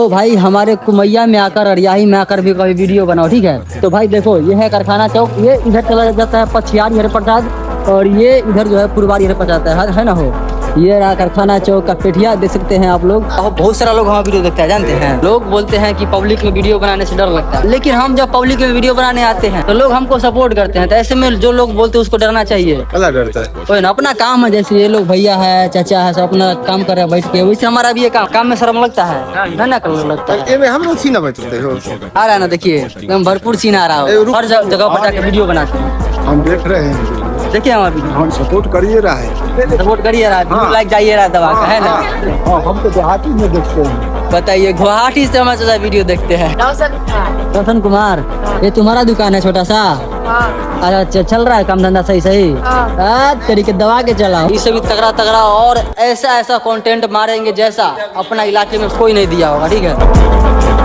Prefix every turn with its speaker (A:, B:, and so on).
A: तो भाई हमारे कुमैया में आकर अरियाही में आकर भी कभी वीडियो बनाओ, ठीक है। तो भाई देखो ये है कारखाना चौक, ये इधर चला जाता है पछियारी हरिप्रसाद और ये इधर जो है फुलवारी हरिप्रसाद जाता है ना हो। ये रहा कारखाना चौक का पेठिया, देख सकते हैं आप लोग। बहुत सारा लोग हमारा वीडियो देखता है, जानते हैं। लोग बोलते हैं कि पब्लिक में वीडियो बनाने से डर लगता है, लेकिन हम जब पब्लिक में वीडियो बनाने आते हैं तो लोग हमको सपोर्ट करते हैं। तो ऐसे में जो लोग बोलते हैं उसको डरना चाहिए।
B: डरता है
A: कोई ना, अपना काम है। जैसे ये लोग भैया है, चाचा है, सब अपना काम कर रहे हैं बैठ के, वैसे हमारा भी ये काम में शर्म लगता है ना लगता है।
B: हम लोग सीना बचते हो
A: आ रहा है ना, देखिए एकदम भरपूर सीन आ रहा है। हर जगह पर जाके वीडियो बनाते हैं,
B: हम देख रहे हैं।
A: देखिए हम अभी
B: हम सपोर्ट करिए रहा है,
A: सपोर्ट करिए रहा, लाइक जाइए रहा दबा का, है ना।
B: हम तो देहाती में देखते हैं।
A: बताइए, गुवाहाटी से हमारे ज्यादा वीडियो देखते हैं। रोशन कुमार, ये तुम्हारा दुकान है छोटा सा? अच्छा, चल रहा है काम धंधा सही सही? तरीके दबा के चलाओ। इसे भी तगड़ा तगड़ा और ऐसा ऐसा कंटेंट मारेंगे जैसा अपना इलाके में कोई नहीं दिया होगा, ठीक है।